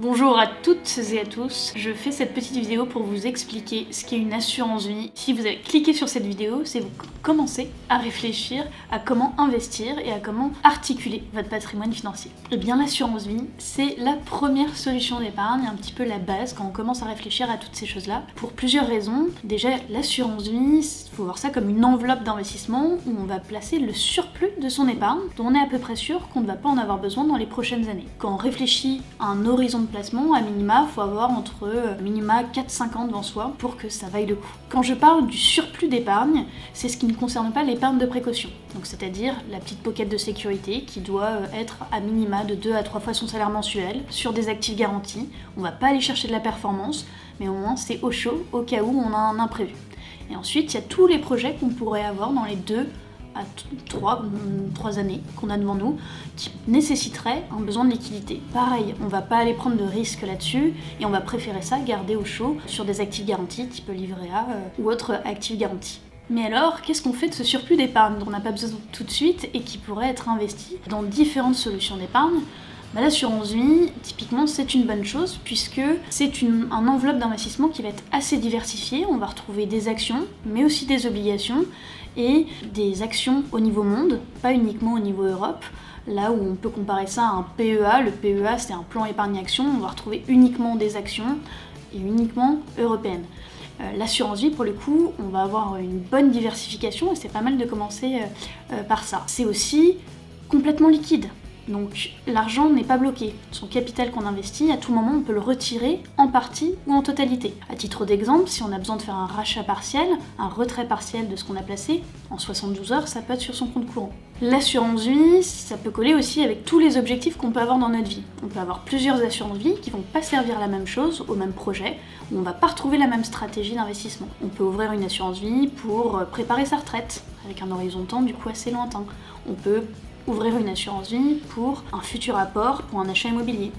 Bonjour à toutes et à tous, je fais cette petite vidéo pour vous expliquer ce qu'est une assurance vie. Si vous avez cliqué sur cette vidéo, c'est vous commencez à réfléchir à comment investir et à comment articuler votre patrimoine financier. Et bien l'assurance vie, c'est la première solution d'épargne, un petit peu la base quand on commence à réfléchir à toutes ces choses-là, pour plusieurs raisons. Déjà, l'assurance vie, il faut voir ça comme une enveloppe d'investissement où on va placer le surplus de son épargne, dont on est à peu près sûr qu'on ne va pas en avoir besoin dans les prochaines années. Quand on réfléchit à un horizon de placement, à minima, il faut avoir entre minima 4-5 ans devant soi pour que ça vaille le coup. Quand je parle du surplus d'épargne, c'est ce qui ne concerne pas l'épargne de précaution. Donc c'est-à-dire la petite pocket de sécurité qui doit être à minima de 2 à 3 fois son salaire mensuel sur des actifs garantis. On va pas aller chercher de la performance, mais au moins c'est au chaud au cas où on a un imprévu. Et ensuite, il y a tous les projets qu'on pourrait avoir dans les 2 à 3 années qu'on a devant nous, qui nécessiteraient un besoin de liquidité. Pareil, on va pas aller prendre de risques là-dessus, et on va préférer ça garder au chaud sur des actifs garantis, type livret A ou autres actifs garantis. Mais alors, qu'est-ce qu'on fait de ce surplus d'épargne dont on n'a pas besoin tout de suite et qui pourrait être investi dans différentes solutions d'épargne? L'assurance vie, typiquement, c'est une bonne chose puisque c'est un enveloppe d'investissement qui va être assez diversifiée. On va retrouver des actions, mais aussi des obligations et des actions au niveau monde, pas uniquement au niveau Europe. Là où on peut comparer ça à un PEA, le PEA c'est un plan épargne action, on va retrouver uniquement des actions et uniquement européennes. L'assurance vie, pour le coup, on va avoir une bonne diversification et c'est pas mal de commencer par ça. C'est aussi complètement liquide. Donc l'argent n'est pas bloqué. Son capital qu'on investit, à tout moment, on peut le retirer en partie ou en totalité. À titre d'exemple, si on a besoin de faire un rachat partiel, un retrait partiel de ce qu'on a placé, en 72 heures, ça peut être sur son compte courant. L'assurance vie, ça peut coller aussi avec tous les objectifs qu'on peut avoir dans notre vie. On peut avoir plusieurs assurances vie qui vont pas servir à la même chose, au même projet, où on va pas retrouver la même stratégie d'investissement. On peut ouvrir une assurance vie pour préparer sa retraite, avec un horizon de temps du coup assez lointain. On peut ouvrir une assurance vie pour un futur apport pour un achat immobilier,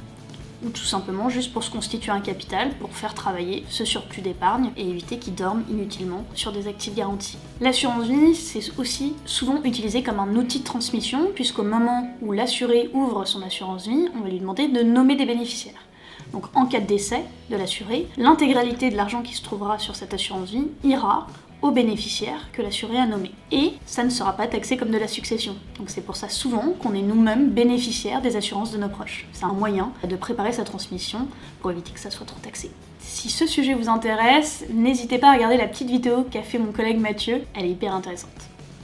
ou tout simplement juste pour se constituer un capital pour faire travailler ce surplus d'épargne et éviter qu'il dorme inutilement sur des actifs garantis. L'assurance vie, c'est aussi souvent utilisé comme un outil de transmission puisqu'au moment où l'assuré ouvre son assurance vie, on va lui demander de nommer des bénéficiaires. Donc en cas de décès de l'assuré, l'intégralité de l'argent qui se trouvera sur cette assurance vie ira aux bénéficiaires que l'assuré a nommé. Et ça ne sera pas taxé comme de la succession. Donc c'est pour ça souvent qu'on est nous-mêmes bénéficiaires des assurances de nos proches. C'est un moyen de préparer sa transmission pour éviter que ça soit trop taxé. Si ce sujet vous intéresse, n'hésitez pas à regarder la petite vidéo qu'a fait mon collègue Mathieu, elle est hyper intéressante.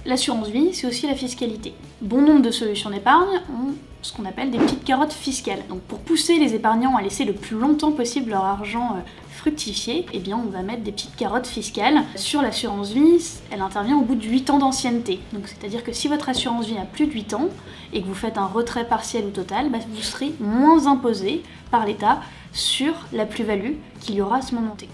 L'assurance vie, c'est aussi la fiscalité. Bon nombre de solutions d'épargne ont ce qu'on appelle des petites carottes fiscales. Donc pour pousser les épargnants à laisser le plus longtemps possible leur argent fructifier, eh bien on va mettre des petites carottes fiscales. Sur l'assurance vie, elle intervient au bout de 8 ans d'ancienneté. Donc c'est-à-dire que si votre assurance vie a plus de 8 ans et que vous faites un retrait partiel ou total, vous serez moins imposé par l'État sur la plus-value qu'il y aura à ce moment T.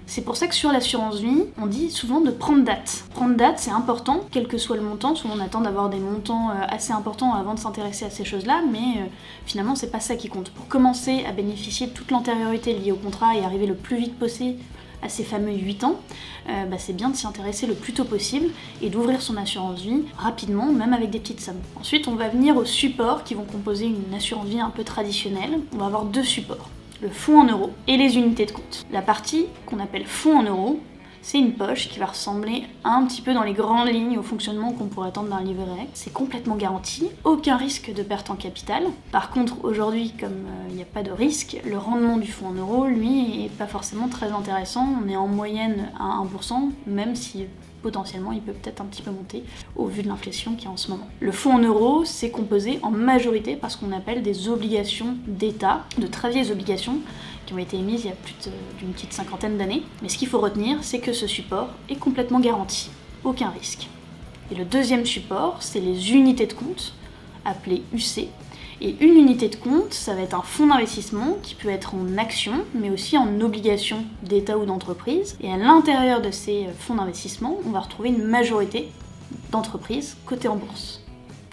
C'est pour ça que sur l'assurance vie, on dit souvent de prendre date. Prendre date, c'est important, quel que soit le montant. Souvent on attend d'avoir des montants assez importants avant de s'intéresser à ces choses-là, mais finalement c'est pas ça qui compte. Pour commencer à bénéficier de toute l'antériorité liée au contrat et arriver le plus vite possible à ces fameux 8 ans, c'est bien de s'y intéresser le plus tôt possible et d'ouvrir son assurance vie rapidement, même avec des petites sommes. Ensuite, on va venir aux supports qui vont composer une assurance vie un peu traditionnelle. On va avoir 2 supports. Le fonds en euros et les unités de compte. La partie qu'on appelle fonds en euros, c'est une poche qui va ressembler un petit peu dans les grandes lignes au fonctionnement qu'on pourrait attendre d'un livret. C'est complètement garanti, aucun risque de perte en capital. Par contre, aujourd'hui, comme il n'y a pas de risque, le rendement du fonds en euros, lui, est pas forcément très intéressant. On est en moyenne à 1%, même si potentiellement il peut peut-être un petit peu monter au vu de l'inflation qu'il y a en ce moment. Le fonds en euros, c'est composé en majorité par ce qu'on appelle des obligations d'État, de très vieilles obligations qui ont été émises il y a plus d'une petite cinquantaine d'années. Mais ce qu'il faut retenir, c'est que ce support est complètement garanti, aucun risque. Et le deuxième support, c'est les unités de compte, appelées UC. Et une unité de compte, ça va être un fonds d'investissement qui peut être en actions, mais aussi en obligations d'État ou d'entreprise. Et à l'intérieur de ces fonds d'investissement, on va retrouver une majorité d'entreprises cotées en bourse.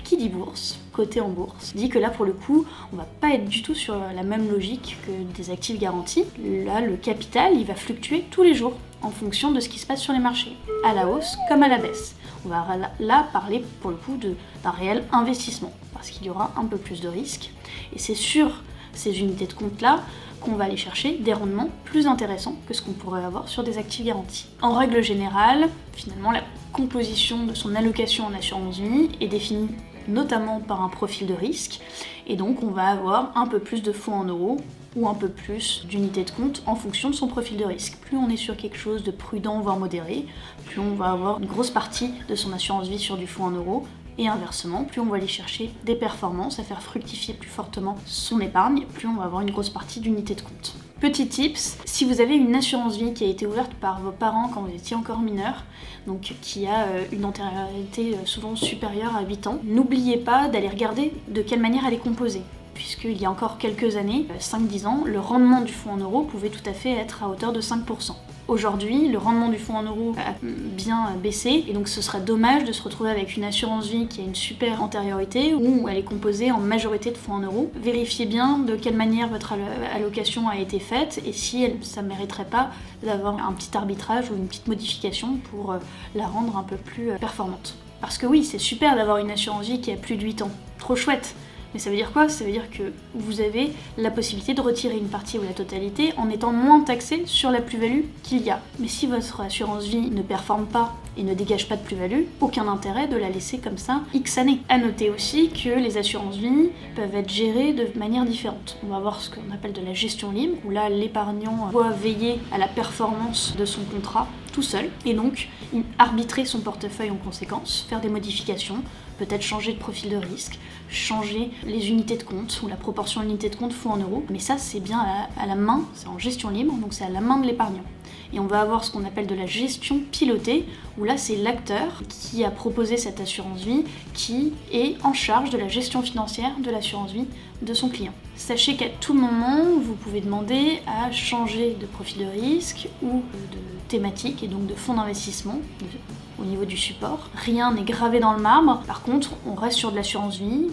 Qui dit bourse, cotée en bourse, dit que là pour le coup, on va pas être du tout sur la même logique que des actifs garantis. Là, le capital, il va fluctuer tous les jours en fonction de ce qui se passe sur les marchés, à la hausse comme à la baisse. On va là parler pour le coup d'un réel investissement, parce qu'il y aura un peu plus de risques. Et c'est sur ces unités de compte-là qu'on va aller chercher des rendements plus intéressants que ce qu'on pourrait avoir sur des actifs garantis. En règle générale, finalement, la composition de son allocation en assurance vie est définie notamment par un profil de risque, et donc on va avoir un peu plus de fonds en euros ou un peu plus d'unités de compte en fonction de son profil de risque. Plus on est sur quelque chose de prudent voire modéré, plus on va avoir une grosse partie de son assurance vie sur du fonds en euros, et inversement, plus on va aller chercher des performances, à faire fructifier plus fortement son épargne, plus on va avoir une grosse partie d'unités de compte. Petit tips, si vous avez une assurance vie qui a été ouverte par vos parents quand vous étiez encore mineur, donc qui a une antériorité souvent supérieure à 8 ans, n'oubliez pas d'aller regarder de quelle manière elle est composée. Puisqu'il y a encore quelques années, 5-10 ans, le rendement du fonds en euros pouvait tout à fait être à hauteur de 5%. Aujourd'hui, le rendement du fonds en euros a bien baissé, et donc ce serait dommage de se retrouver avec une assurance vie qui a une super antériorité, où elle est composée en majorité de fonds en euros. Vérifiez bien de quelle manière votre allocation a été faite, et si ça ne mériterait pas d'avoir un petit arbitrage ou une petite modification pour la rendre un peu plus performante. Parce que oui, c'est super d'avoir une assurance vie qui a plus de 8 ans, trop chouette. Mais ça veut dire quoi? Ça veut dire que vous avez la possibilité de retirer une partie ou la totalité en étant moins taxé sur la plus-value qu'il y a. Mais si votre assurance vie ne performe pas et ne dégage pas de plus-value, aucun intérêt de la laisser comme ça X années. À noter aussi que les assurances vie peuvent être gérées de manière différente. On va voir ce qu'on appelle de la gestion libre, où là l'épargnant doit veiller à la performance de son contrat tout seul, et donc arbitrer son portefeuille en conséquence, faire des modifications, peut-être changer de profil de risque, changer les unités de compte ou la proportion d'unités de compte fonds en euros, mais ça c'est bien à la main, c'est en gestion libre, donc c'est à la main de l'épargnant. Et on va avoir ce qu'on appelle de la gestion pilotée, où là c'est l'acteur qui a proposé cette assurance vie qui est en charge de la gestion financière de l'assurance vie de son client. Sachez qu'à tout moment, vous pouvez demander à changer de profil de risque ou de thématique, et donc de fonds d'investissement au niveau du support. Rien n'est gravé dans le marbre. Par contre, on reste sur de l'assurance vie,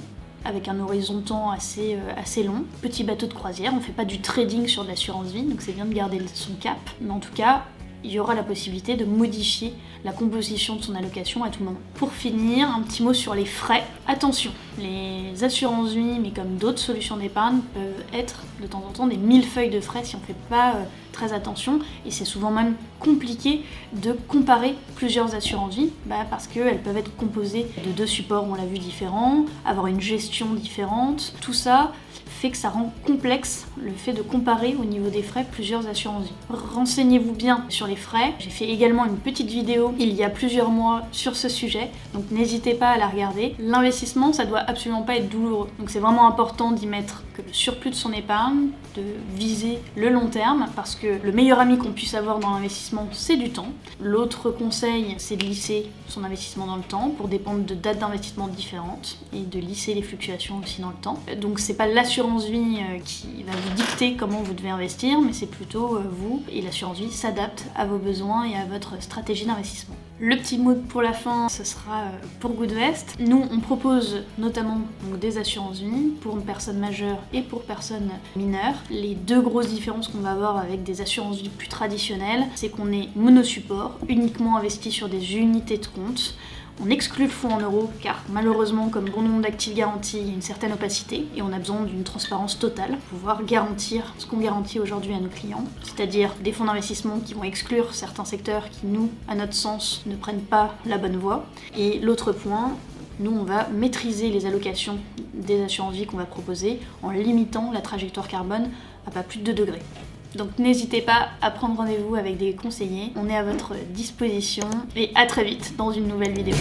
avec un horizon de temps assez long. Petit bateau de croisière, on ne fait pas du trading sur de l'assurance vie, donc c'est bien de garder son cap. Mais en tout cas, il y aura la possibilité de modifier la composition de son allocation à tout moment. Pour finir, un petit mot sur les frais. Attention, les assurances vie, mais comme d'autres solutions d'épargne, peuvent être de temps en temps des millefeuilles de frais si on ne fait pas très attention, et c'est souvent même compliqué de comparer plusieurs assurances vie, parce qu'elles peuvent être composées de 2 supports, on l'a vu, différents, avoir une gestion différente. Tout ça fait que ça rend complexe le fait de comparer au niveau des frais plusieurs assurances vie. Renseignez-vous bien sur les frais. J'ai fait également une petite vidéo il y a plusieurs mois sur ce sujet, donc n'hésitez pas à la regarder. L'investissement, ça doit absolument pas être douloureux, donc c'est vraiment important d'y mettre que le surplus de son épargne, de viser le long terme, parce que le meilleur ami qu'on puisse avoir dans l'investissement, c'est du temps. L'autre conseil, c'est de lisser son investissement dans le temps pour dépendre de dates d'investissement différentes et de lisser les fluctuations aussi dans le temps. Donc c'est pas l'assurance vie qui va vous dicter comment vous devez investir, mais c'est plutôt vous, et l'assurance vie s'adapte à vos besoins et à votre stratégie d'investissement. Le petit mot pour la fin, ce sera pour Goodvest. Nous, on propose notamment des assurances vie pour une personne majeure et pour personnes mineures. Les 2 grosses différences qu'on va avoir avec des assurances vie plus traditionnelles, c'est qu'on est monosupport, uniquement investi sur des unités de compte. On exclut le fonds en euros car malheureusement, comme bon nombre d'actifs garantis, il y a une certaine opacité et on a besoin d'une transparence totale pour pouvoir garantir ce qu'on garantit aujourd'hui à nos clients, c'est-à-dire des fonds d'investissement qui vont exclure certains secteurs qui, nous, à notre sens, ne prennent pas la bonne voie. Et l'autre point, nous, on va maîtriser les allocations des assurances vie qu'on va proposer en limitant la trajectoire carbone à pas plus de 2 degrés. Donc n'hésitez pas à prendre rendez-vous avec des conseillers, on est à votre disposition, et à très vite dans une nouvelle vidéo.